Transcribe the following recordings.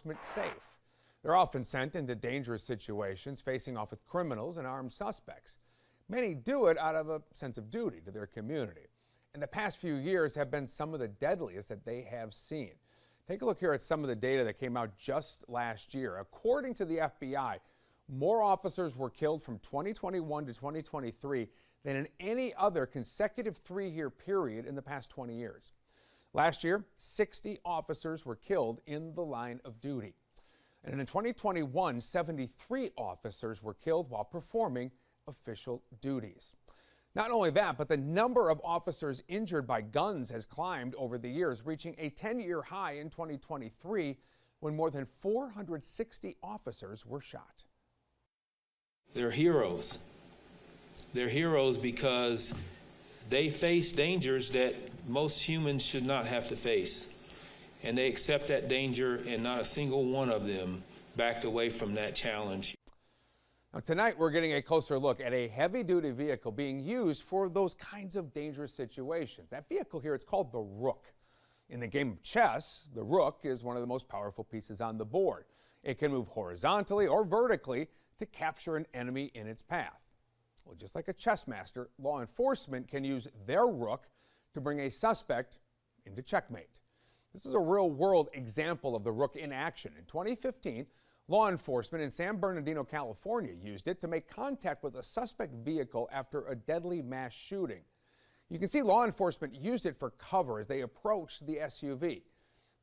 enforcement safe. They're often sent into dangerous situations, facing off with criminals and armed suspects. Many do it out of a sense of duty to their community. And the past few years have been some of the deadliest that they have seen. Take a look here at some of the data that came out just last year. According to the FBI, more officers were killed from 2021 to 2023 than in any other consecutive 3-year period in the past 20 years. Last year, 60 officers were killed in the line of duty. And in 2021, 73 officers were killed while performing official duties. Not only that, but the number of officers injured by guns has climbed over the years, reaching a 10-year high in 2023 when more than 460 officers were shot. They're heroes. They're heroes because they face dangers that most humans should not have to face. And they accept that danger, and not a single one of them backed away from that challenge. Now, tonight, we're getting a closer look at a heavy-duty vehicle being used for those kinds of dangerous situations. That vehicle here, it's called the Rook. In the game of chess, the Rook is one of the most powerful pieces on the board. It can move horizontally or vertically to capture an enemy in its path. Well, just like a chess master, law enforcement can use their Rook to bring a suspect into checkmate. This is a real-world example of the Rook in action. In 2015, law enforcement in San Bernardino, California used it to make contact with a suspect vehicle after a deadly mass shooting. You can see law enforcement used it for cover as they approached the SUV.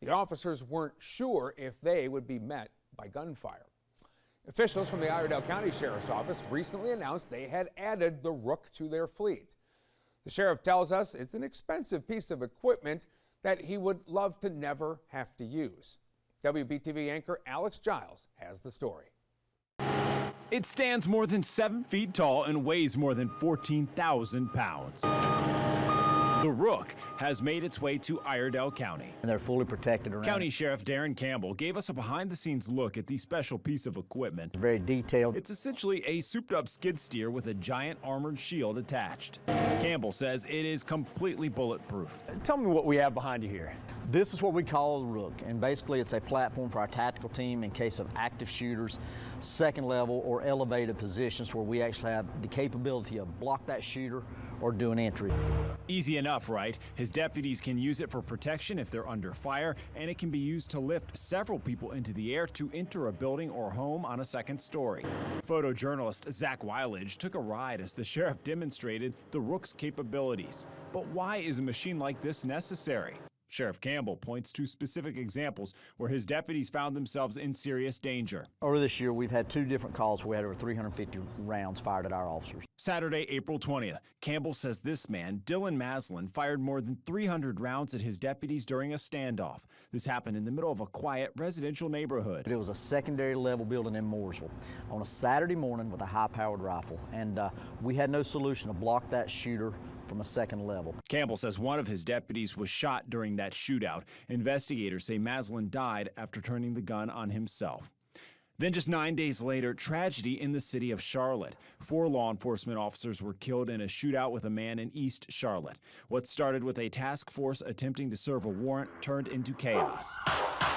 The officers weren't sure if they would be met by gunfire. Officials from the Iredell County Sheriff's Office recently announced they had added the Rook to their fleet. The sheriff tells us it's an expensive piece of equipment that he would love to never have to use. WBTV anchor Alex Giles has the story. It stands more than 7 feet tall and weighs more than 14,000 pounds. The Rook has made its way to Iredell County. And they're fully protected around. County Sheriff Darren Campbell gave us a behind-the-scenes look at the special piece of equipment. It's very detailed. It's essentially a souped-up skid steer with a giant armored shield attached. Campbell says it is completely bulletproof. Tell me what we have behind you here. This is what we call the Rook, and basically it's a platform for our tactical team in case of active shooters, second level or elevated positions where we actually have the capability of block that shooter or do an entry. Easy enough, right? His deputies can use it for protection if they're under fire, and it can be used to lift several people into the air to enter a building or home on a second story. Photojournalist Zach Weiledge took a ride as the sheriff demonstrated the Rook's capabilities. But why is a machine like this necessary? Sheriff Campbell points to specific examples where his deputies found themselves in serious danger. Over this year, we've had 2 different calls where we had over 350 rounds fired at our officers. Saturday, April 20th, Campbell says this man, Dylan Maslin, fired more than 300 rounds at his deputies during a standoff. This happened in the middle of a quiet residential neighborhood. It was a secondary level building in Mooresville on a Saturday morning with a high-powered rifle, and we had no solution to block that shooter from a second level. Campbell says one of his deputies was shot during that shootout. Investigators say Maslin died after turning the gun on himself. Then just 9 days later, tragedy in the city of Charlotte. 4 law enforcement officers were killed in a shootout with a man in East Charlotte. What started with a task force attempting to serve a warrant turned into chaos.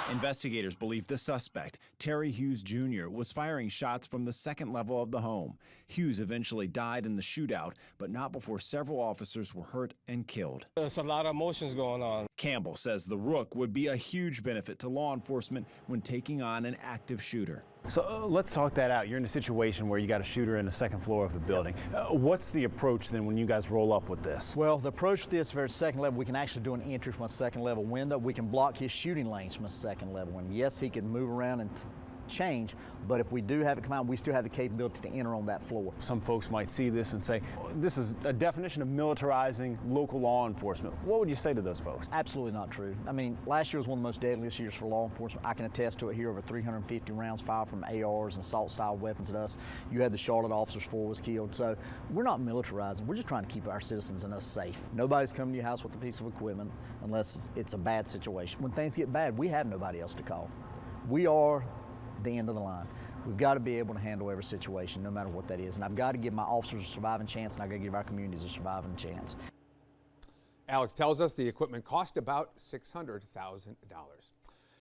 Investigators believe the suspect, Terry Hughes Jr., was firing shots from the second level of the home. Hughes eventually died in the shootout, but not before several officers were hurt and killed. There's a lot of emotions going on. Campbell says the Rook would be a huge benefit to law enforcement when taking on an active shooter. So let's talk that out. You're in a situation where you got a shooter in the second floor of a building. What's the approach then when you guys roll up with this? Well, the approach with this for a second level, we can actually do an entry from a second level window. We can block his shooting lanes from a second level window. Yes, he can move around and change, but if we do have it come out, we still have the capability to enter on that floor. Some folks might see this and say, this is a definition of militarizing local law enforcement. What would you say to those folks? Absolutely not true. I mean, last year was one of the most deadliest years for law enforcement. I can attest to it here, over 350 rounds fired from ARs and assault-style weapons at us. You had the Charlotte officers, 4 was killed. So we're not militarizing. We're just trying to keep our citizens and us safe. Nobody's coming to your house with a piece of equipment unless it's a bad situation. When things get bad, we have nobody else to call. We are the end of the line. We've got to be able to handle every situation, no matter what that is. And I've got to give my officers a surviving chance, and I've got to give our communities a surviving chance. Alex tells us the equipment cost about $600,000.